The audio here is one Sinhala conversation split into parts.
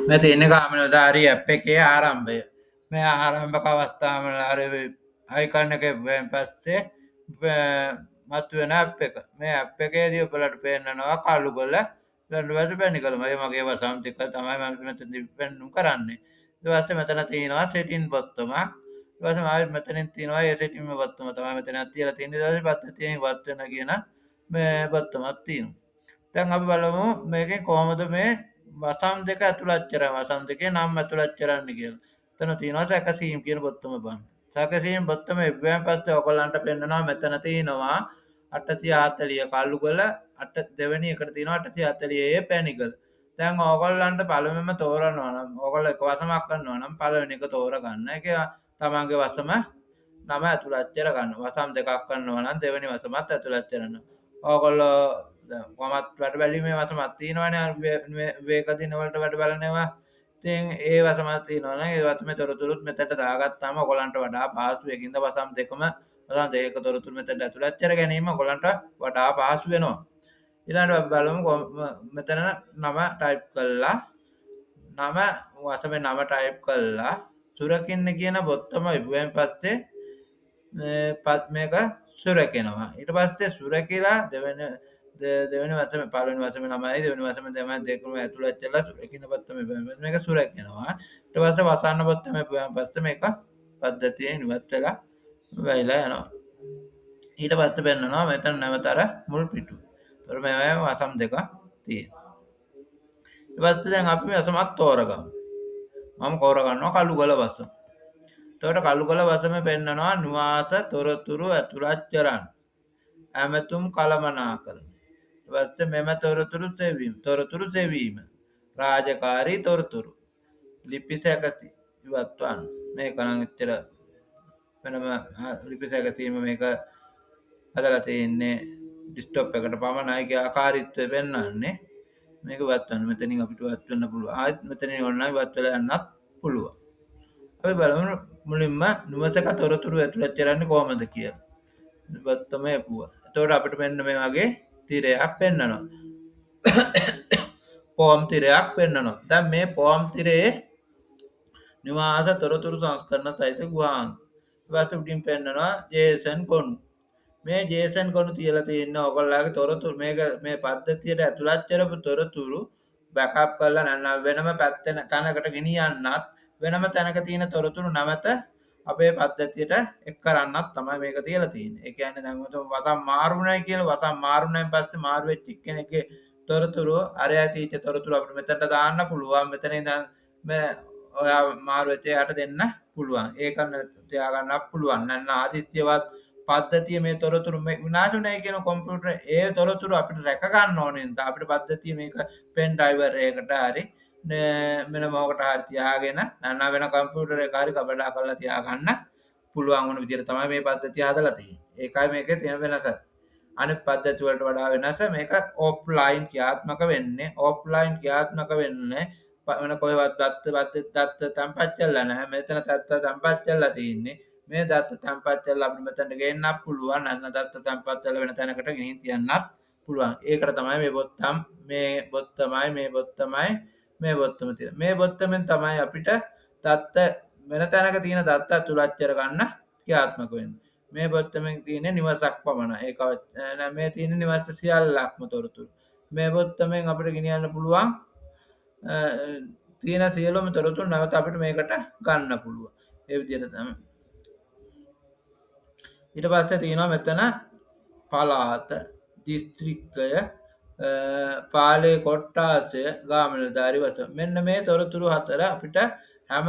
මේ තියෙන්නේ ගාමිණීධාරී ඇප් එකේ ආරම්භය. මේ ආරම්භක අවස්ථාවම අර අයිකන් එකේ පස්සේ මතුවෙන ඇප් එක. මේ ඇප් එකේදී ඔයාලට පේන්නනවා කළු කොළ ඊට පස්සේ පැණිකල. මේ මගේ වසම් ටික තමයි මම මෙතනදී පෙන්නුම් කරන්නේ. ඊට පස්සේ මෙතන තියෙනවා සෙටින් බොත්තමක්. ඊට පස්සේ ආයෙත් මෙතනින් තියෙනවා ඒ සෙටින් බොත්තම තමයි මෙතන තියලා තියෙන්නේ. ඊට පස්සේ පද්ධතියෙන් වත් වෙන කියන මේ බොත්තමක් තියෙනවා. දැන් අපි බලමු මේකේ කොහොමද මේ වසම් දෙක ඇතුළත් කරන්නේ වසම් දෙකේ නම් ඇතුළත් කරන්න කියලා. එතන තියෙනවා සැකසීම් කියන බොත්තම බලන්න. සැකසීම් බොත්තම එව්වන් පස්සේ ඔයගොල්ලන්ට පෙන්නනවා මෙතන තියෙනවා 840 කළු කොළ දෙවෙනි එකට තියෙනවා 840 පැණිකල. දැන් ඕගොල්ලන්ට පළවෙනිම තෝරනවා නම් ඕගොල්ලෝ එක වසමක් කරනවා නම් පළවෙනි එක තෝරගන්න. ඒක තමන්ගේ වසම නම ඇතුළත් කරගන්න. වසම් දෙකක් කරනවා නම් දෙවෙනි වසමත් ඇතුළත් කරන්න. ඕගොල්ලෝ කොහොමත් වැඩ බැලීමේ වසමක් තියෙනවනේ වේග දින වලට වැඩ බලනවා. ඉතින් ඒ වසමක් තියෙනවනේ ඒ වසමේ තොරතුරුත් මෙතනට දාගත්තාම ඔයගොල්ලන්ට වඩා පහසු වෙකින්ද වසම් දෙකම වසම් දෙකක තොරතුරු මෙතනට ඇතුළත් කර ගැනීම ඔයගොල්ලන්ට වඩා පහසු වෙනවා. ඊළඟට බලමු මෙතන නම ටයිප් කළා. නම වසමේ නම ටයිප් කළා. සුරකින්න කියන බොත්තම ඉබුවෙන් පස්සේ මේක සුරකිනවා. ඊට පස්සේ සුරකිලා දෙවෙනි වසමේ පළවෙනි වසමේ නමයි දෙවෙනි වසමේ තමයි දෙකම ඇතුළත් කරලා සුරකින්න බොත්තම මේක සුරකිනවා. ඊට පස්සේ වසන්න බොත්තම පස්සේ මේක පද්ධතියෙන් ඉවත් වෙලා වෙයිලා යනවා. ඊට පස්සේ පෙන්නනවා මෙතන නැවත අර මුල් පිටුව. ඒතර මේ වසම් දෙක තියෙනවා. ඊට පස්සේ දැන් අපි වසමක් තෝරගමු. මම තෝරගන්නවා කළු කොළ වසම. එතකොට කළු කොළ වසමේ පෙන්නනවා නිවාස තොරතුරු ඇතුළත් කරන්න. ඇමතුම් කළමනාකරණ. ඊට පස්සේ මෙම තොරතුරු සෙවීම. රාජකාරී තොරතුරු. ලිපි සැකසී ඉවත් වන්න. මේක නම් එච්චර වෙනම ලිපි සැකසීම මේක හදලා තියෙන්නේ ඩෙස්ක්ටොප් එකට පමණයි ආකාරීත්වය පෙන්වන්නේ. මේක ඉවත් වෙන මෙතනින් අපිට ඉවත් වෙන්න පුළුවන්. ආයෙත් මෙතනින් ඕන නම් ඉවත් වෙලා යන්නත් පුළුවන්. අපි බලමු මුලින්ම නිවසක තොරතුරු ඇතුළත් කරන්නේ කොහොමද කියලා. ඉවත් තමයි පුවා. එතකොට අපිට මෙන්න මේ වගේ තිරයක් පෙන්වනවා. ෆෝම් තිරයක් පෙන්වනවා. දැන් මේ ෆෝම් තිරේ නිවාස තොරතුරු සංස්කරණ සහිත ගුවන්. ඊට පස්සේ උඩින් පෙන්වනවා ජේසන් කොණු. මේ ජේසන් කොණු තියලා තියෙන ඔයගොල්ලෝගේ තොරතුරු මේ පද්ධතියට ඇතුළත් කරපු තොරතුරු බෑකප් කරලා නැත්නම් වෙනම පැත්තේ තැනකට ගෙනියන්නත් වෙනම තැනක තියෙන තොරතුරු නැවත අපේ පද්ධතියට එක් කරන්නත් තමයි මේක තියලා තියෙන්නේ. ඒ කියන්නේ දැන් වසම් මාරුණයි කියලා වසම් මාරුණෙන් පස්සේ මාරු වෙච්ච කෙනෙක්ගේ තොරතුරු අරයා තීච්ච තොරතුරු අපිට මෙතනට දාන්න පුළුවන්. මෙතන ඉඳන් මේ ඔයා මාරු වෙච්ච යට දෙන්න පුළුවන්. ඒක තියාගන්නත් පුළුවන්. නැත්නම් ආදිත්‍යවත් පද්ධතිය මේ තොරතුරු විනාශුනේ කියන කම්පියුටර් ඒ තොරතුරු අපිට රැක ගන්න ඕනේ නේද අපිට පද්ධතිය මේක පෙන් ඩ්‍රයිවර් එකකට හරි වෙන මොකකට හරි තියාගෙන නැත්නම් වෙන කම්පියුටර් එක හරි කබඩා කරලා තියාගන්න පුළුවන් වුණ විදිහට තමයි මේ පද්ධතිය හදලා තියෙන්නේ. ඒකයි මේකේ තියෙන වෙනස. අනිත් පද්ධති වලට වඩා වෙනස මේක ඔෆ්ලයින් ක්‍රියාත්මක වෙන්නේ. ඔෆ්ලයින් ක්‍රියාත්මක වෙන්නේ වෙන කොහෙවත් දත්ත තැන්පත් කරලා නැහැ. මෙතන දත්ත තැන්පත් කරලා තියෙන්නේ. මේ දත්ත තැන්පත් කරලා අපිට මෙතනට ගේන්නත් පුළුවන්. නැත්නම් දත්ත තැන්පත් කරලා වෙන තැනකට ගෙනින් තියන්නත් පුළුවන්. ඒකට තමයි මේ බොත්තම් මේ බොත්තම තියෙන. මේ බොත්තමෙන් තමයි අපිට දත්ත වෙන තැනක තියෙන දත්ත අතුලත් කරගන්න ක්‍රියාත්මක වෙන්නේ. මේ බොත්තමෙන් තියෙන නිවසක් පමණයි. ඒක මේ තියෙන නිවස සියල්ලක්ම තොරතුරු. මේ බොත්තමෙන් අපිට ගෙනියන්න පුළුවන් තියෙන සියලුම තොරතුරු නැවත අපිට මේකට ගන්න පුළුවන්. ඒ විදිහට තමයි. ඊට පස්සේ තියෙනවා මෙතන පළාත, දිස්ත්‍රික්කය, පාලේ කොට්ටාසය, ගාමිණීධාරී වසම. මෙන්න මේ තොරතුරු හතර අපිට හැම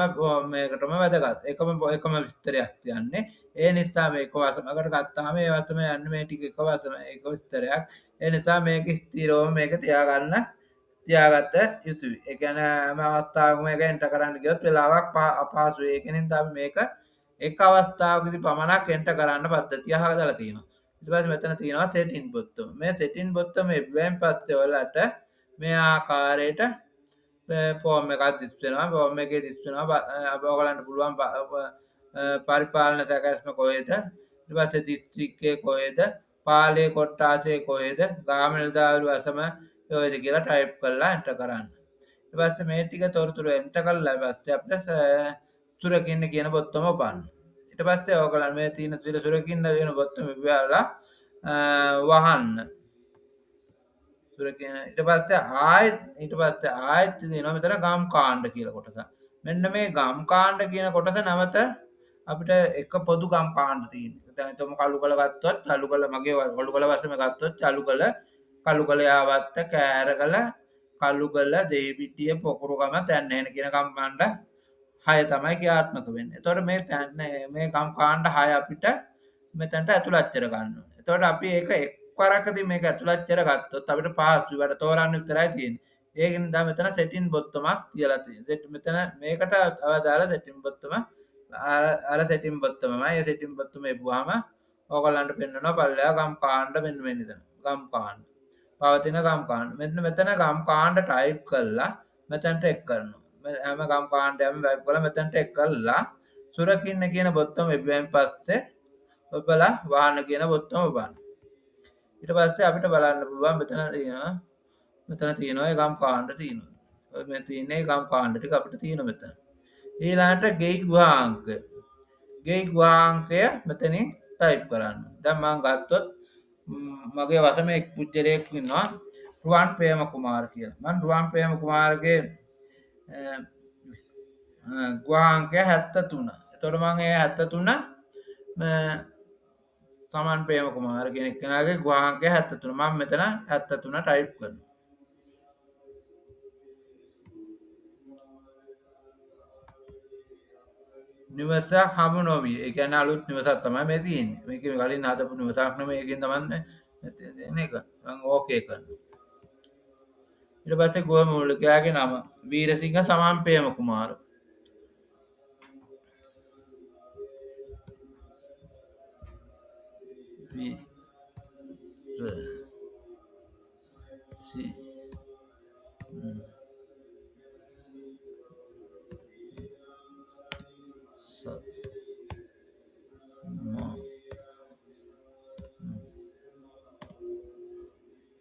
මේකටම වැදගත්. එකම විස්තරයක් කියන්නේ. ඒ නිසා මේක වසමකට ගත්තාම ඒ වසම යන්නේ මේ ටික එක වසම ඒක විස්තරයක්. ඒ නිසා මේක ස්ථිරවම මේක තියාගත්ත යුතුයි. ඒ කියන්නේ හැම අවස්ථාවකම මේක එන්ටර් කරන්න ගියොත් වෙලාවක් අපහසුයි. ඒක නිසා අපි මේක එක් අවස්ථාවකදී පමණක් එන්ටර් කරන්න පද්ධතිය හදලා තියෙනවා. ඊට පස්සේ මෙතන තියෙනවා සෙටින් බොත්තම. මේ සෙටින් බොත්තම එව්වෙන් පස්සේ වලට මේ ආකාරයට ෆෝම් එකක් දිස් වෙනවා. ෆෝම් එකේ දිස් වෙනවා. අපි ඔයගලන්ට පුළුවන් පරිපාලන සැකැස්ම කොහෙද? ඊට පස්සේ දිස්ත්‍රික්කයේ කොහෙද? පාලේ කොට්ටාසේ කොහෙද? ගාමිණීධාරී වසම කොහෙද කියලා ටයිප් කරලා එන්ටර් කරන්න. ඊට ඊට පස්සේ මේ ටික තොරතුරු එන්ටර් කළා පස්සේ අපිට සුරකින්න කියන බොත්තම ඔබන්න. ඊට පස්සේ ඕගොල්ලන් මේ තියෙන සුරකින්න වෙන බොත්තම ඔබලා වහන්න. සුරකින්න ඊට පස්සේ ආයෙත් තියෙනවා මෙතන ගම් කාණ්ඩ කියලා කොටස. මෙන්න මේ ගම් කාණ්ඩ කියන කොටස නැවත අපිට එක පොදු ගම් කාණ්ඩ තියෙනවා. දැන් හිතමු කළුකල ගත්තොත් කළුකල මගේ කළුකල වශයෙන් ගත්තොත් කළුකල යාවත්ත කෑරගල කළුකල දේවිටිය පොකුරුගම තැන්නේන කියන ගම් කාණ්ඩ 6 තමයි ක්‍රියාත්මක වෙන්නේ. එතකොට මේ ගම් කාණ්ඩ 6 අපිට මෙතනට ඇතුළත් කර ගන්න ඕනේ. එතකොට අපි ඒක එක්වරකදී මේක ඇතුළත් කරගත්තොත් අපිට පහසුයි වැඩ තෝරන්න විතරයි තියෙන්නේ. ඒකෙන් තමයි මෙතන සෙටින් බොත්තමක් කියලා තියෙන්නේ. මෙතන මේකට අවදාලා සෙටින් බොත්තම අර සෙටින් බොත්තමයි. ඒ සෙටින් බොත්තම එපුවාම ඕගොල්ලන්ට පෙන්වනවා පල්ලෙහා ගම් කාණ්ඩ මෙන්න මෙතන. ගම් කාණ්ඩ. පවතින ගම් කාණ්ඩ. මෙතන ගම් කාණ්ඩ ටයිප් කළා මෙතනට එක් කරනවා. හැම ගම් කාණ්ඩයක්ම ටයිප් කරලා මෙතනට එක් කළා සුරකින්න කියන බොත්තම එපුවෙන් පස්සේ ඔබලා වහන්න කියන බොත්තම ඔබන්න. ඊට පස්සේ අපිට බලන්න පුළුවන් මෙතන තියෙනවා ඒ ගම් කාණ්ඩ තියෙනවා. මේ තියෙන්නේ ගම් කාණ්ඩ ටික අපිට තියෙනවා මෙතන. ඊළඟට ගෙයි ගුහාංක. ගෙයි ගුහාංකය මෙතනින් ටයිප් කරන්න. දැන් මම ගත්තොත් මගේ වසමේ එක් පුජ්‍යලයක් ඉන්නවා රුවන් ප්‍රේම කුමාර කියලා. මම රුවන් ප්‍රේම කුමාරගේ ගුහාංකය 73. එතකොට මම ඒ 73 සමන් ප්‍රේම කුමාර කෙනෙක් කෙනාගේ ගුහාංකය 73. මම මෙතන 73 ටයිප් කරනවා. නිවස හමු නොවිය. ඒ කියන්නේ අලුත් නිවසක් තමයි මේ තියෙන්නේ. මේක කලින් හදපු නිවසක් නෙමෙයි. ඒකෙන් තමයි දෙන එක. මම ඕකේ කරනවා. ඊට පස්සේ ගෘහ මූලිකයාගේ නම වීරසිංහ සමන් ප්‍රේම කුමාර.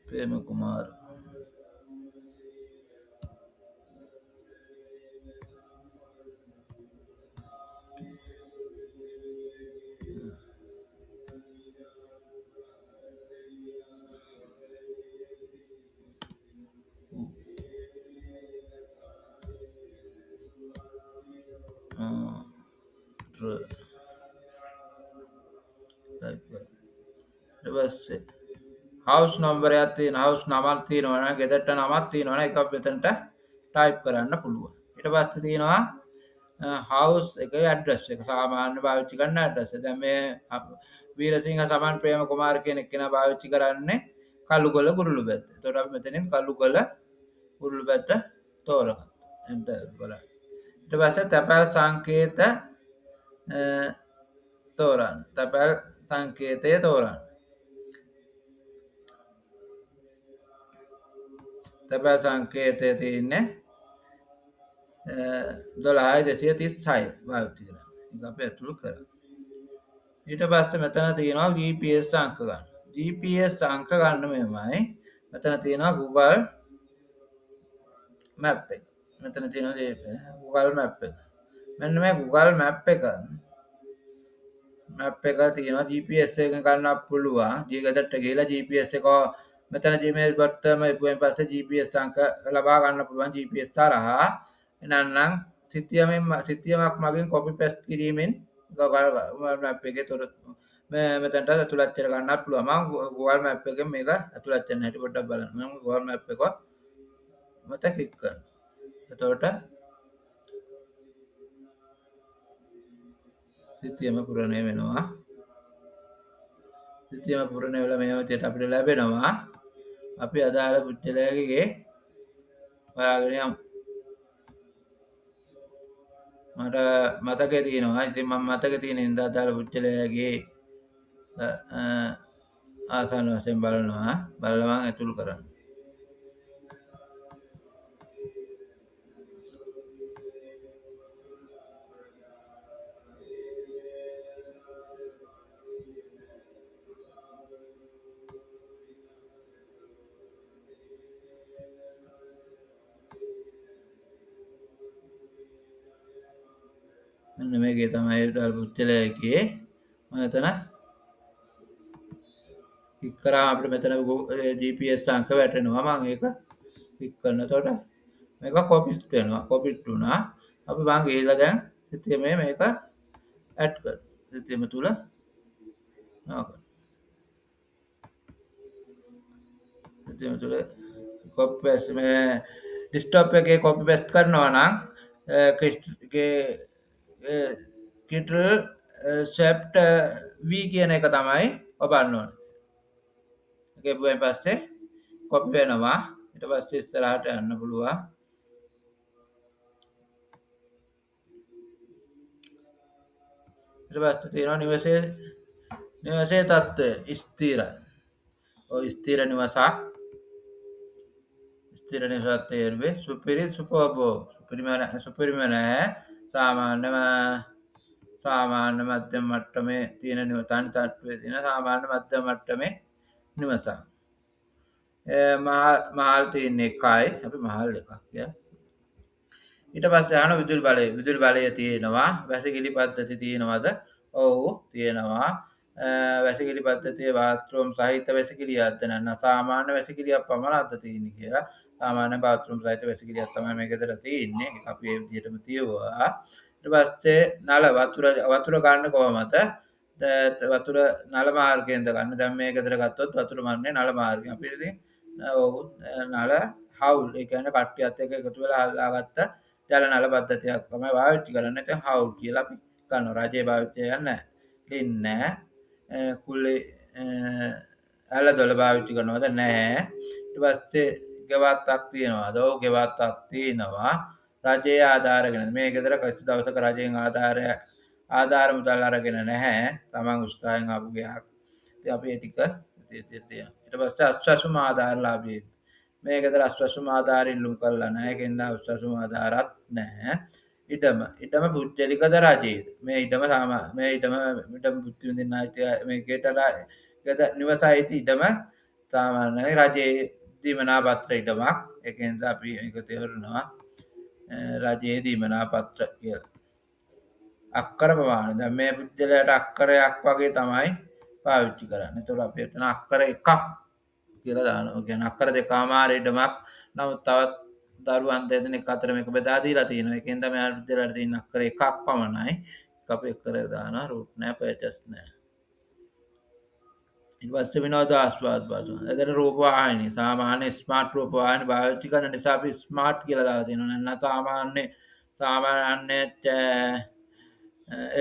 Prem Kumar house number house नमක් තියෙනවා ගෙදරට නමක් තියෙනවා එකක් මෙතනට ටයිප් කරන්න පුළුවන්. ඊට පස්සේ තියෙනවා house එකේ address එක සාමාන්‍ය පාවිච්චි කරන address. දැන් මේ වීරසිංහ සමන් ප්‍රේම කුමාර කියන කෙනා පාවිච්චි කරන්නේ කළුගොල කුරුළුපැත්ත. ඒතකොට අපි මෙතනින් කළුගොල කුරුළුපැත්ත තෝරගත්තා. enter බලන්න. ඊට පස්සේ තැපැල් සංකේත තෝරන්න. තැපැල් සංකේතය තෝරන්න. තැපැල් සංකේතය තියෙන්නේ 12236 පාවිච්චි කරන්න. ඒක අපි අතුළු කරා. ඊට පස්සේ මෙතන තියෙනවා GPS අංක ගන්න. GPS අංක ගන්න මෙහෙමයි. මෙතන තියෙනවා Google Map එක. මෙතන තියෙනවා Google Map එක. මෙන්න මේ Google Map එක තියෙනවා GPS එකෙන් ගන්නත් පුළුවන්. ජීවිතයට ගිහලා GPS එක මෙතන Gmail බත්තම ඉපුවෙන් පස්සේ GPS අංක ලබා ගන්න පුළුවන් GPS තරහා. එනනම් සිතියමක් මගින් copy paste කිරීමෙන් Google Map එකේ තොරතුරු මෙතනට ඇතුළත් කර ගන්නත් පුළුවන්. මම Google Map එකෙන් මේක ඇතුළත් කරන්න හැටි පොඩ්ඩක් බලන්න. මම Google Map එක මත ක්ලික් කරනවා. එතකොට සිතියම පුරණය වෙනවා. සිතියම පුරණය වෙලා මේ විදිහට අපිට ලැබෙනවා. අපි අදාළ පුජ්‍යලයකගේ හොයාගෙන යමු. මට මතකේ තියෙනවා. ඉතින් මම මතකේ තියෙන ඉඳලා අදාළ පුජ්‍යලයකගේ ආසන්න වශයෙන් බලනවා. බලලා මම ඇතුල් කරනවා. මෙන්න මේකේ තමයි විදුහල් පුච්චලයේ මම එතන ක්ලික් කරාම අපිට මෙතන GPS අංක වැටෙනවා. මම ඒක ක්ලික් කරනකොට මේක කොපිස් වෙනවා. කොපිත් වුණා. අපි මම ගිහිල්ලා දැන් සිස්ටමේ මේක ඇඩ් කරනවා. සිස්ටම තුල සිස්ටම තුල කොපි පේස්ට් මේ ඩෙස්ක්ටොප් එකේ කොපි පේස්ට් කරනවා නම් Ctrl Shift V කියන එක තමයි ඔබන්න ඕනේ. ගෙවුවෙන් පස්සේ කොපි වෙනවා. ඊට පස්සේ ඉස්සරහට යන්න පුළුවන්. ඊට පස්සේ තියෙනවා නිවසේ තත්ත්වය ස්ථිරයි. ඔය ස්ථිර නිවසක් තේරුවේ සුපිරි සුපර්බෝ සුපිරිම නැහැ සාමාන්‍ය මධ්‍යම මට්ටමේ තියෙන තනි තට්ටුවේ තියෙන සාමාන්‍ය මධ්‍යම මට්ටමේ නිවසක්. මහල් තියෙන්නේ එකයි. අපි මහල් එකක් කිය. ඊට පස්සේ අහන විදුලි බලය තියෙනවා. වැසිකිලි පද්ධති තියෙනවද? ඔව් තියෙනවා. වැසිකිලි පද්ධතිය බාත්රූම් සහිත වැසිකිලියක්ද නැත්නම් සාමාන්‍ය වැසිකිලියක් පමණක්ද තියෙන්නේ කියලා. සාමාන්‍ය බාත්රූම් සහිත වැසිකිලියක් තමයි මේක ඇතුළත තියෙන්නේ. අපි ඒ විදිහටම තියුවා. ඊට පස්සේ නල වතුර ගන්න කොහමද? වතුර නල මාර්ගයෙන්ද ගන්න. දැන් මේක ඇතුළත ගත්තොත් වතුර මරන්නේ නල මාර්ගයෙන්. අපි ඉතින් ඔව් නල හවුල් ඒ කියන්නේ කට්ටියත් එක්ක එකතු වෙලා හදාගත්ත ජල නල පද්ධතියක් තමයි පාවිච්චි කරන්නේ. ඉතින් හවුල් කියලා අපි ගන්නවා. රජයේ පාවිච්චි කරන්නේ නැහැ. කුල්ලේ ඇලදොල පාවිච්චි කරනවද? නැහැ. ඊට පස්සේ ගෙවත්තක් තියනවාද? ඔව් ගෙවත්තක් තියෙනවා. රජයේ ආධාරගෙන මේ ගෙදර කිසි දවසක රජයෙන් ආධාර මුදල් අරගෙන නැහැ. තමන් උත්සාහයෙන් ආපු ගයක්. ඉතින් අපි ඒ ටික තියෙනවා. ඊට පස්සේ අස්වැසුම ආධාරලාභී මේ ගෙදර අස්වැසුම ආධාර ඉල්ලුම් කරලා නැහැ. ඒකෙන්ද අස්වැසුම ආධාරත් නැහැ. ඉඩම පුද්ගලිකද රජයේද? මේ ඉඩම බුද්ධි විඳින්න අයිති මේකට නිවස අයිති ඉඩම සාමාන්‍යයෙන් රජයේ දීමනා පත්‍ර ඉඩමක්. ඒකෙන්ද අපි මේක තේරුණා රජයේ දීමනා පත්‍ර කියලා. අක්කර ප්‍රමාණය. දැන් මේ පුද්ගලයාට අක්කරයක් වගේ තමයි පාවිච්චි කරන්නේ. ඒතකොට අපි එතන අක්කර එකක් කියලා දානවා. කියන්නේ අක්කර දෙකමාර ඉඩමක්. නමුත් තවත් දරුවන් දෙදෙනෙක් අතර මේක බෙදා දීලා තියෙනවා. ඒකෙන් තමයි විද්‍යාලයට තියෙන අක්කර එකක් පමණයි. අපි එක්කර දානවා රූට් නෑ පර්චස් නෑ. ඊට පස්සේ විනෝද ආස්වාද බලන. එතන රූප වාහිනී සාමාන්‍ය ස්මාර්ට් රූප වාහිනී පාවිච්චි කරන නිසා අපි ස්මාර්ට් කියලා දාලා තියෙනවා. නැත්නම් සාමාන්‍ය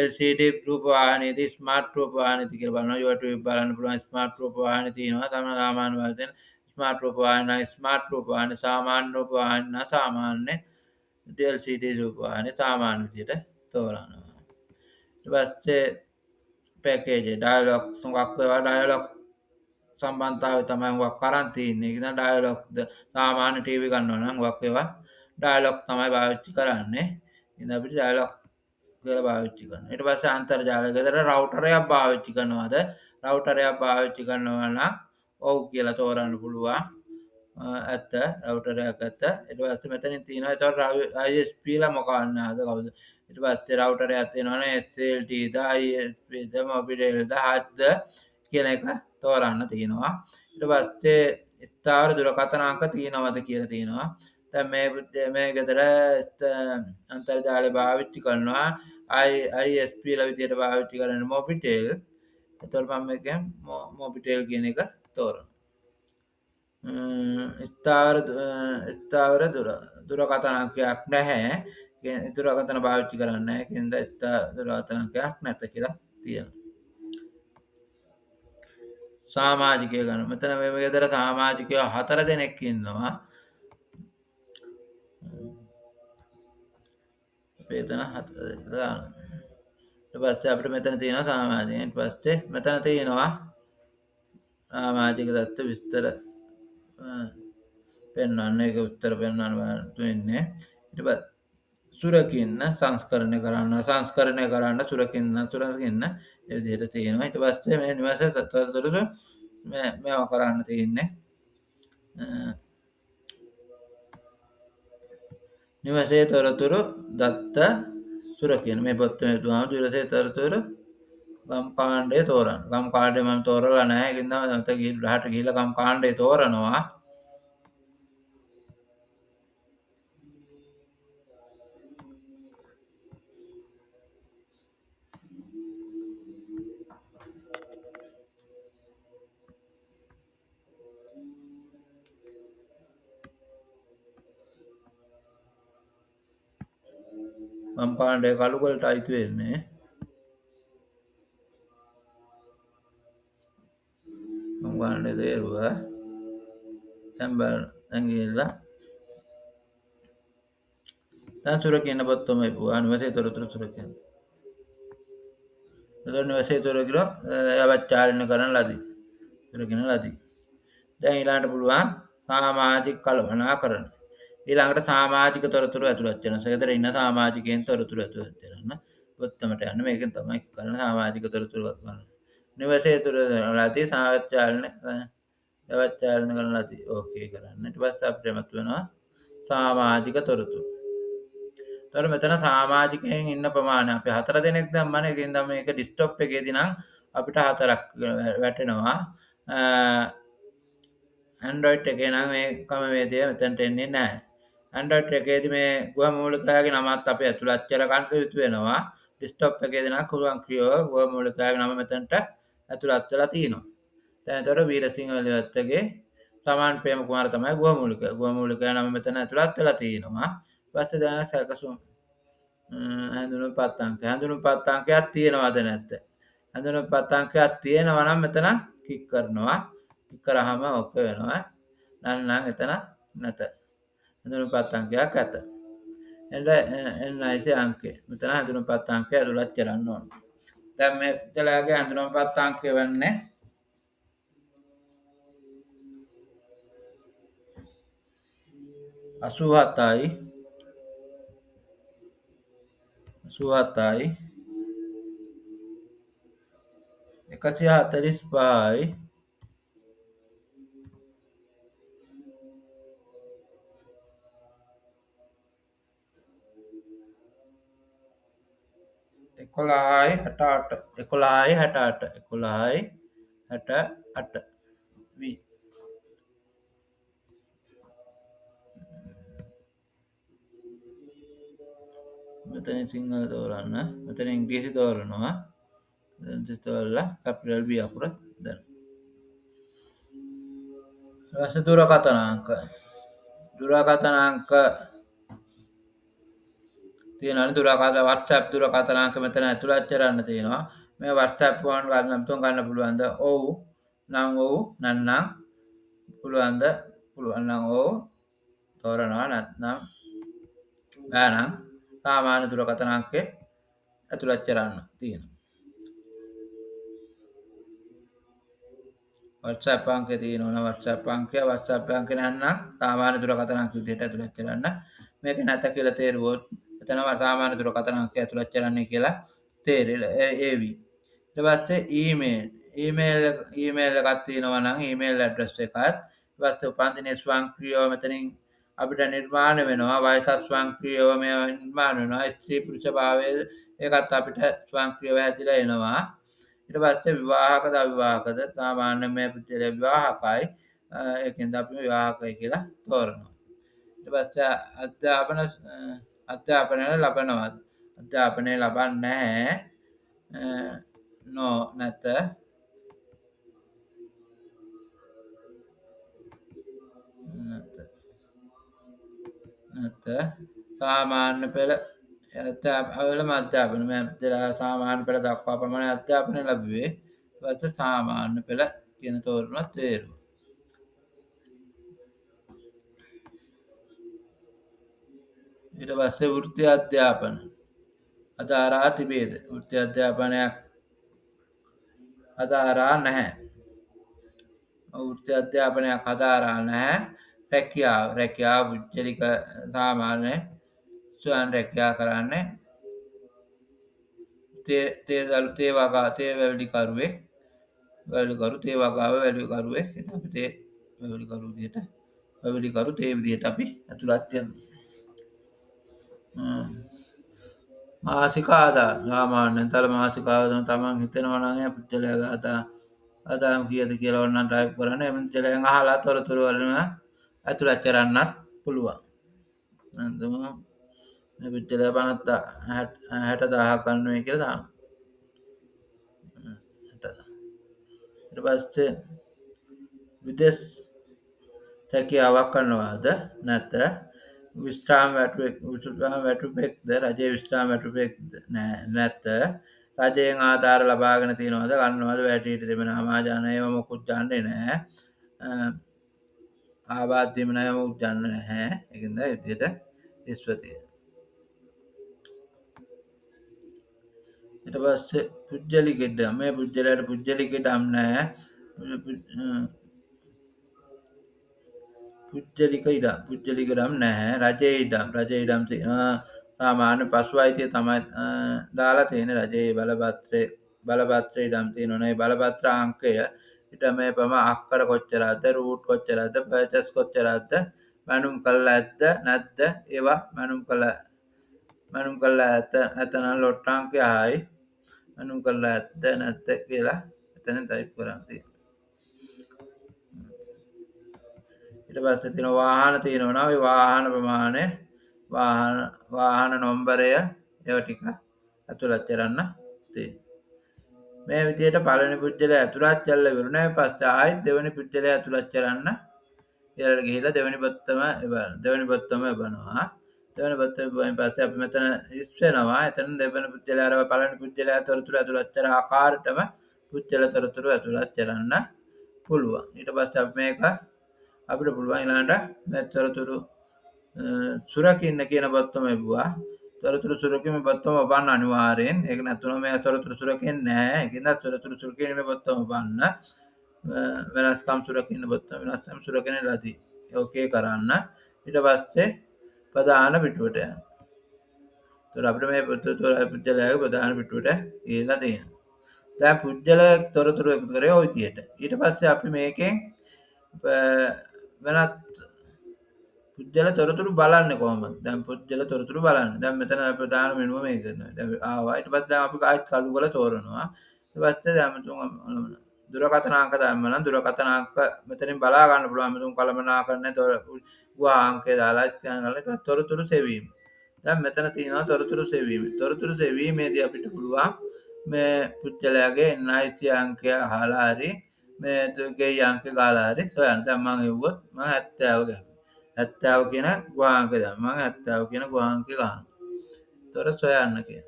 LCD රූප වාහිනීදී ස්මාර්ට් රූප වාහිනී කියලා බලනවා. YouTube බලන්න පුළුවන් ස්මාර්ට් රූප වාහිනී තියෙනවා. තමයි සාමාන්‍ය වලින් ස්මාර්ට් රූප වාහිනී ස්මාර්ට් රූප වාහිනී සාමාන්‍ය රූප වාහිනී සාමාන්‍ය LCD රූප වාහිනී සාමාන්‍ය විදිහට තෝරනවා. ඊට පස්සේ පැකේජ් ඩයලොග් සුඟක් ඒවා ඩයලොග් සම්බන්ධතාවය තමයි හුඟක් කරන් තියෙන්නේ. ඒක තමයි ඩයලොග් සාමාන්‍ය ටීවී ගන්නවා නම් හුඟක් ඒවා ඩයලොග් තමයි පාවිච්චි කරන්නේ. ඉතින් අපිට ඩයලොග් කියලා පාවිච්චි කරනවා. ඊට පස්සේ අන්තර්ජාලය ගෙදර රවුටරයක් පාවිච්චි කරනවාද? රවුටරයක් පාවිච්චි කරනවා නම් ඔව් කියලා තෝරන්න පුළුවන්. ඇත්ත රවුටරයක් ඇත්ත. ඊට පස්සේ මෙතනින් තියෙනවා ඒතකොට ISP ලා මොකක්ද කවුද? ඊට පස්සේ රවුටරයක් තියෙනවනේ SLT ද ISP ද මොබිටෙල් ද හත්ද කියන එක තෝරන්න තියෙනවා. ඊට පස්සේ ස්ථාවර දුරකථන අංක තියෙනවද කියලා තියෙනවා. දැන් මේ ගෙදර අන්තර්ජාලය පාවිච්චි කරනවා ISP ලා විදියට පාවිච්චි කරන මොබිටෙල්. එතකොට මම මේකෙන් මොබිටෙල් කියන එක තෝරනවා. ස්ථාවර දුරකථන අංකයක් නැහැ. දුරකථන පාවිච්චි කරන්නේ නැහැ. ඒකෙන්ද දුරකථන අංකයක් නැත කියලා තියෙනවා. සමාජිකය ගන්න. මෙතන මේ ගෙදර සමාජිකයෝ 4 දෙනෙක් ඉන්නවා. වේතන 4 දානවා. ඊට පස්සේ අපිට මෙතන තියෙනවා සමාජිකයන්. ඊට පස්සේ මෙතන තියෙනවා සමාජික தත්ත්ව විස්තර පෙන්වන්න. ඒක උත්තර පෙන්වන්න වෙන්නේ. ඊට පස්සේ සුරකින්න සංස්කරණය කරන්න සුරකින්න ඒ විදිහට තියෙනවා. ඊට පස්සේ මේ නිවාස තත්ත්වවල මේව කරන්න තියෙන්නේ. නිවසේ තොරතුරු දත්ත සුරකින්න මේ පොත්තමේ බුදුහාමුදුරුවෝ විරසේ තොරතුරු ගම් කාණ්ඩය තෝරන්න. ගම් කාණ්ඩය මම තෝරලා නැහැ. ඒකෙන් තමයි නැවත ගහට ගිහිල්ලා ගම් කාණ්ඩය තෝරනවා. ගම් කාණ්ඩය කළුගලට අයිති වෙන්නේ. ගම් කාණ්ඩය තේරුවා. දැන් බලන්න දැන් ගිහිල්ලා දැන් සුරකින්න පොත්තමයි පුවා නිවසේ තොරතුරු සුරකින්න. එතකොට නිවසේ තොරතුරු අවචාරණය කරන ලදී. සුරකින්න ලදී. දැන් ඊළඟට පුළුවන් සමාජික කළමනාකරණ. ඊළඟට සමාජික තොරතුරු ඇතුළත් වෙනවා. ගෙදර ඉන්න සමාජිකයන් තොරතුරු ඇතුළත් වෙනවා. පොත්තමට යන්න මේකෙන් තමයි කරන සමාජික තොරතුරු ගන්න. නිවසේ තොරතුරුලාදී සාවචාරණය කරන ලදී. ඕකේ කරන්න. ඊට පස්සේ අපිට මත වෙනවා සමාජික තොරතුරු. තොර මෙතන සමාජිකයන් ඉන්න ප්‍රමාණය අපි 4 දෙනෙක් දැම්මනේ. ඒකෙන් තමයි මේක ඩෙස්ක්ටොප් එකේදී නම් අපිට 4ක් වැටෙනවා. Android එකේ නම් මේ ක්‍රමවේදය මෙතනට එන්නේ නැහැ. Android එකේදී මේ ගෘහ මූලිකයාගේ නමත් අපි ඇතුළත් කර ගන්න යුතු වෙනවා. ඩෙස්ක්ටොප් එකේදී නම් කුරුවන් ක්‍රියෝ ගෘහ මූලිකයාගේ නම මෙතනට ඇතුළත් වෙලා තියෙනවා. දැන් ඒතර වීරසිංහ වලිවත්තගේ සමාන් ප්‍රේම කුමාර තමයි ගෘහ මූලිකයා. ගෘහ මූලිකයා නම මෙතන ඇතුළත් වෙලා තියෙනවා. ඊපස්සේ දැන් සැකසුම් හැඳුනුම්පත් අංකය. හැඳුනුම්පත් අංකයක් තියෙනවද නැද්ද? හැඳුනුම්පත් අංකයක් තියෙනවා නම් මෙතන ක්ලික් කරනවා. ක්ලික් කරාම ඔකේ වෙනවා. නැත්නම් එතන නැත. හැඳුනුම්පත් අංකයක් ඇත. NIC අංකය. මෙතන හැඳුනුම්පත් අංකය ඇතුළත් කරන්න ඕන. දැන් මේ පුද්ගලයාගේ හැඳුනුම්පත් අංකය වෙන්නේ 87යි 145යි 11යි 68 වී මෙතන සිංහල තෝරන්න. මෙතන ඉංග්‍රීසි තෝරනවා. දැන් තෝරලා කැපිටල් B අකුර දාන්න. ඊට දුරකථන අංක. දුරකථන අංක තියෙනවා. දුරකථන WhatsApp දුරකථන අංක මෙතන ඇතුළත් කරන්න තියෙනවා. මේ WhatsApp ෆෝන් ගන්න පුළුවන්ද? ඔව්. නම් ඔව්. නැත්නම් පුළුවන්ද? පුළුවන් නම් ඔව්. තෝරනවා. නැත්නම් බෑ නම් සාමාන්‍ය දුරකථන අංකේ ඇතුළත් කරන්න තියෙනවා. WhatsApp අංකය තියෙනවා. WhatsApp අංකය නැත්නම් සාමාන්‍ය දුරකථන අංක විදිහට ඇතුළත් කරන්න. මේක නැත කියලා තේරුවොත් එතන සාමාන්‍ය දුරකථන අංකය ඇතුළත් කරන්නේ කියලා ඒවි. ඊට පස්සේ ඊමේල් එකක් තියෙනවා නම් ඊමේල් ඇඩ්‍රස් එකත් ඊට පස්සේ උපන්දිනයේ ස්වයංක්‍රීයව මෙතනින් අපිට නිර්මාණය වෙනවා. වයසත් ස්වයංක්‍රීයව මේ නිර්මාණය වෙනවා. ස්ත්‍රී පුරුෂ භාවය ඒකත් අපිට ස්වයංක්‍රීයව හැදිලා එනවා. ඊට පස්සේ විවාහකද අවිවාහකද සාමාන්‍ය මේ පුද්ගලයා විවාහකයි. ඒකෙන්ද අපි විවාහකයි කියලා තෝරනවා. ඊට පස්සේ අධ්‍යාපනය ලබනවාද? අධ්‍යාපනය ලබන්නේ නැහැ. නැත. සාමාන්‍ය පෙළ අධ්‍යාපන සාමාන්‍ය පෙළ දක්වා පමණ අධ්‍යාපනය ලැබුවේ. ඊට පස්සේ සාමාන්‍ය පෙළ කියන තෝරනවා තේරුවා. ඊට පස්සේ වෘත්ති අධ්‍යාපන අදාරා තිබේද? වෘත්ති අධ්‍යාපනයක් අදාරා නැහැ. වෘත්ති අධ්‍යාපනයක් අදාරා නැහැ. රැකියාව පුද්ගලික සාමාන්‍ය ස්වයං රැකියාව කරන්නේ තේ වැවිලිකරුවෙක් තේ වගාව වැවිලිකරුවෙක්. අපි තේ වැවිලිකරු විදිහට තේ විදිහට අපි ඇතුළත් කරනවා. මාසික ආදායම සාමාන්‍යයෙන් තල මාසික ආදායම තමන් හිතනවා නම් ඒ පුද්ගලයාගේ ආදායම කීයද කියලා ඕනනම් ටයිප් කරන්න. ඒ පුද්ගලයන් අහලා තොරතුරු වලින් ඇතුළත් කරන්නත් පුළුවන්. නේද? මේ පුද්ගලයා 60000ක් ගන්නවා කියලා දානවා. ඊට පස්සේ විදේශ රැකියාවක් කරනවාද නැත විශ්‍රාම වැටුපෙක්ද රජයේ විශ්‍රාම වැටුපෙක්ද නැත රජයෙන් ආධාර ලබාගෙන තියෙනවද ගන්නවද වැටීට තිබෙන සමාජාන ඒව මොකුත් දන්නේ නැහැ ආබාධ තිබෙන ඒව මොකුත් දන්නේ නැහැ ඒකින්ද විදියට විශ්වතිය ඊට පස්සේ පුජ්‍යලික ඉඩම් මේ පුජ්‍යලයට පුජ්‍යලික ඉඩම් නැහැ පුජ්‍යලික ඉඩම් නැහැ රජයේ ඉඩම් සාමාන්‍ය පසු අයිතිය තමයි දාලා තියෙන රජයේ බලපත්‍ර ඉඩම් තියෙනවනේ බලපත්‍ර අංකය ඊට මේ ප්‍රම අක්කර කොච්චරද රූට් කොච්චරද පර්චස් කොච්චරද මනුම් කළා ඇද්ද නැද්ද ඒවා මනුම් කළා ඇතනම් ලොට් අංකය ආයි මනුම් කළා ඇද්ද නැද්ද කියලා එතන ටයිප් කරන්න තියෙනවා ඊට පස්සේ තියෙනවා වාහන තියෙනවා ඒ වාහන ප්‍රමාණය වාහන නම්බරය ඒව ටික ඇතුළත් කරන්න තියෙනවා මේ විදිහට පළවෙනි පුජ්‍යලය ඇතුළත් කරලා ඉවරනේ පස්සේ ආයෙත් දෙවෙනි පුජ්‍යලය ඇතුළත් කරන්න ඊළඟට ගිහිල්ලා දෙවෙනි පොත්තම එබනවා දෙවෙනි පොත්තම පස්සේ අපි මෙතන ඉස් වෙනවා එතන දෙවෙනි පුජ්‍යලය අර පළවෙනි පුජ්‍යලය තොරතුරු ඇතුළත් කර ආකාරයටම පුජ්‍යල තොරතුරු ඇතුළත් කරන්න පුළුවන් ඊට පස්සේ අපි මේක අපිට පුළුවන් ඊළඟට මේ තොරතුරු සුරකින්න කියන බොත්තම එබුවා තොරතුරු සුරකීමේ බොත්තම ඔබන්න අනිවාර්යෙන් ඒක නැතුනම මේ තොරතුරු සුරකින්නේ නැහැ ඒකින්ද තොරතුරු සුරකීමේ බොත්තම ඔබන්න වෙනස්කම් සුරකින්න බොත්තම වෙනස්කම් සුරකින ලදී ඕකේ කරන්න ඊට පස්සේ ප්‍රධාන පිටුවට යන්න ඒතර අපිට මේ පුජ්‍යලයේ ප්‍රධාන පිටුවට ගිහිල්ලා තියෙනවා දැන් පුජ්‍යල තොරතුරු එකතු කරේ ওই විදියට ඊට පස්සේ අපි මේකෙන් වෙනත් පුජ්‍යල තොරතුරු බලන්නේ කොහොමද? දැන් පුජ්‍යල තොරතුරු බලන්න. දැන් මෙතන ප්‍රධාන මෙනුව මේක කරනවා. දැන් ආවා. ඊට පස්සේ දැන් අපි ආයෙත් කළු කරලා තෝරනවා. ඊට පස්සේ දැන් මෙතුන් දුරකථන අංක දාන්න නම් දුරකථන අංක මෙතනින් බලා ගන්න පුළුවන්. මෙතුන් කලමනාකරණය ගුහා අංකය දාලා ස්කෑන් කරලා ඊට පස්සේ තොරතුරු සෙවීම. දැන් මෙතන තියෙනවා තොරතුරු සෙවීම. තොරතුරු සෙවීමේදී අපිට පුළුවන් මේ පුජ්‍යලයාගේ NIC අංකය අහලා හරි මේ ගේ අංක ගාලා හරි සොයන්න. දැන් මම එව්වොත් මම 70 ගහනවා. 70 කියන ගුහාංකය දාන්න. මම 70 කියන ගුහාංකය ගන්නවා. ඒතර සොයන්න කියන.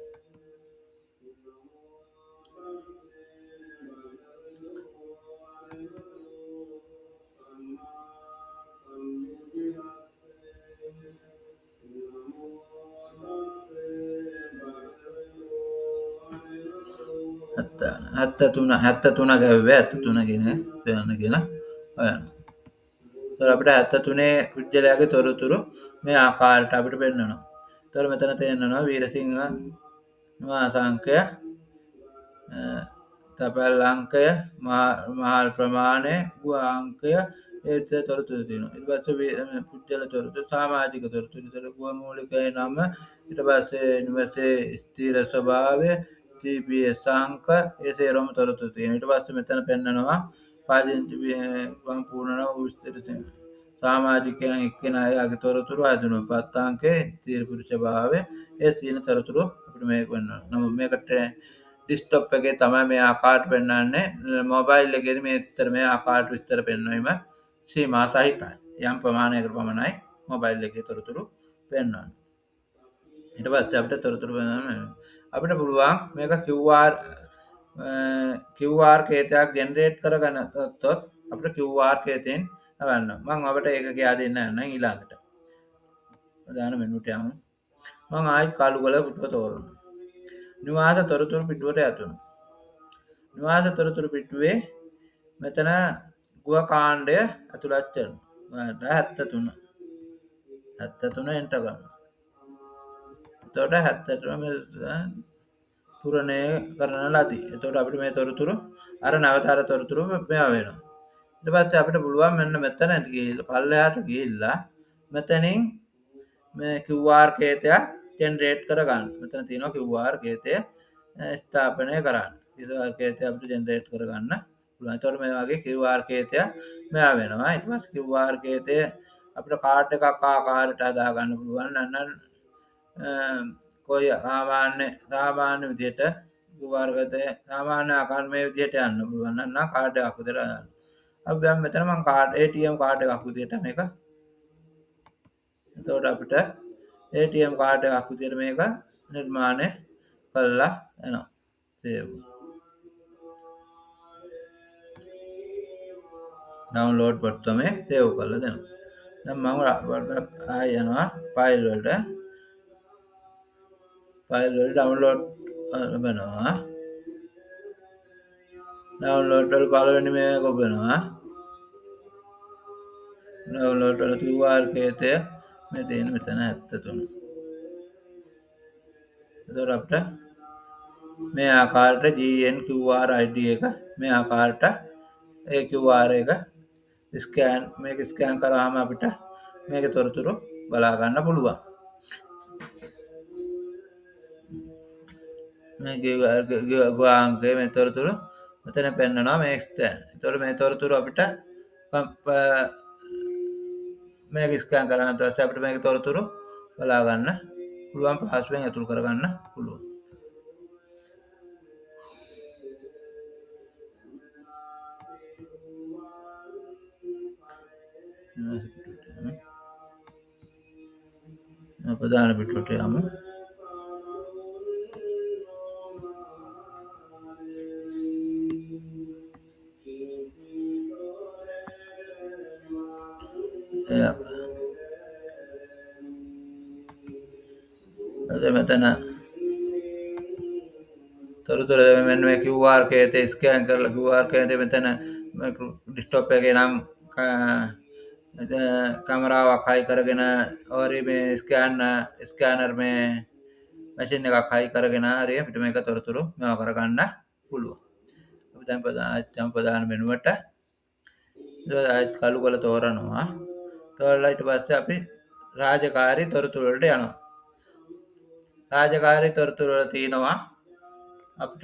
හැත්ත තුන ගැව්වේ 73 කියන සොයන්න කියලා හොයන්න. අපිට 73 පුජ්‍යලයාගේ තොරතුරු මේ ආකාරයට අපිට පෙන්වනවා. ඒතර මෙතන තේරෙනවා වීරසිංහ නිවාස අංකය, තපල් අංකය, මහල් ප්‍රමාණය, ගුහා අංකය ඒ තොරතුරු තියෙනවා. ඊට පස්සේ පුජ්‍යල තොරතුරු, සමාජික තොරතුරු, ඊට ගුහ මූලිකයේ නම, ඊට පස්සේ නිවසේ ස්ථිර ස්වභාවය, GPS අංක, ඒ සේරම තොරතුරු තියෙනවා. ඊට පස්සේ මෙතන පෙන්වනවා පාදින්චි සම්පූර්ණ විස්තර තියෙනවා. සමාජිකයන් එක්කෙනාගේ තොරතුරු හඳුනන පත්තාංකේ ස්ථිර පුරුෂ භාවය ඒ සීන තොරතුරු අපිට මේක වෙනවා. නමුත් මේකට ඩෙස්ක්ටොප් එකේ තමයි මේ ආකාරයට පෙන්වන්නේ. මොබයිල් එකේදී මේ විතර මේ ආකාරයට විස්තර පෙන්වීම සීමා සහිතයි. යම් ප්‍රමාණයකට පමණයි මොබයිල් එකේ තොරතුරු පෙන්වන්නේ. ඊට පස්සේ අපිට තොරතුරු අපිට පුළුවන් මේක QR කේතයක් ජෙනරේට් කරගන්න ගත්තොත් අපිට QR කේතෙන් නවන්න. මම අපිට ඒක කියා දෙන්න යනවා ඊළඟට. ප්‍රධාන මෙනුවට යමු. මම ආයි කළු කළ පිටුව තෝරනවා. නිවාස තොරතුරු පිටුවට යතුණු. නිවාස තොරතුරු පිටුවේ මෙතන ගුහ කාණ්ඩය ඇතුළත් කරනවා. 73 එන්ටර් කරනවා. එතකොට 73 පුරණය කරන ලදී. එතකොට අපිට මේ තොරතුරු අර නවතර තොරතුරු මෙයා වෙනවා. ඊට පස්සේ අපිට පුළුවන් මෙන්න මෙතන ගිහිල්ලා පල්ලෙහාට ගිහිල්ලා මෙතනින් මේ QR කේතයක් ජෙනරේට් කරගන්න. මෙතන තියෙනවා QR කේතය ස්ථාපනය කරන්න. QR කේතය අපිට ජෙනරේට් කරගන්න පුළුවන්. එතකොට මේ වගේ QR කේතය මෙයා වෙනවා. ඊට පස්සේ QR කේතය අපිට කාඩ් එකක් ආකාරයට හදා ගන්න පුළුවන්. කොයි සාමාන්‍ය විදිහට QR කේතය සාමාන්‍ය ආකාර මේ විදිහට යන්න පුළුවන්. නම් කාඩ් එකක් විතර ගන්න. අපි දැන් මෙතන මම ATM කාඩ් එකක් විදිහට මේක. එතකොට අපිට ATM කාඩ් එකක් විදිහට මේක නිර්මාණය කරලා එනවා. සේව්. ඩවුන්ලෝඩ් බට්ටමේ සේව් කරලා දෙනවා. දැන් මම ආයෙ යනවා ෆයිල් වලට. ෆයිල් වල ඩවුන්ලෝඩ් කරනවා. ඩවුන්ලෝඩ් වල පළවෙනි මේක ඔබනවා. ඩවුන්ලෝඩ් වල QR කේතය මේ තියෙන මෙතන 73. එතකොට අපිට මේ ආකාරයට GN QR ID එක මේ ආකාරයට ඒ QR එක මේක ස්කෑන් කරාම අපිට මේකේ තොරතුරු බලා ගන්න පුළුවන්. මේ ගාංකයේ මේ තොරතුරු මෙතන පෙන්නනවා මේ ස්කෑන්. එතකොට මේ තොරතුරු අපිට මේක ස්කෑන් කරාට පස්සේ අපිට මේකේ තොරතුරු බලා ගන්න පුළුවන්. පහසුවෙන් ඇතුල් කර ගන්න පුළුවන්. ප්‍රධාන පිටුවට යමු. මෙතන තොරතුරු මෙන්න මේ QR කේතය ස්කෑන් කරලා QR කේතය මෙතන ඩෙස්ක්ටොප් එකේ නම් කැමරාවක් හයි කරගෙන හරි මේ ස්කෑනර් මේ මැෂින් එකක් හයි කරගෙන හරි අපිට මේක තොරතුරු මේවා කරගන්න පුළුවන්. අපි දැන් ප්‍රධාන මෙනුවට කළු කොළ තෝරනවා. තෝරලා ඊට පස්සේ අපි රාජකාරී තොරතුරු වලට යනවා. රාජකාරී තොරතුරු වල තියෙනවා අපිට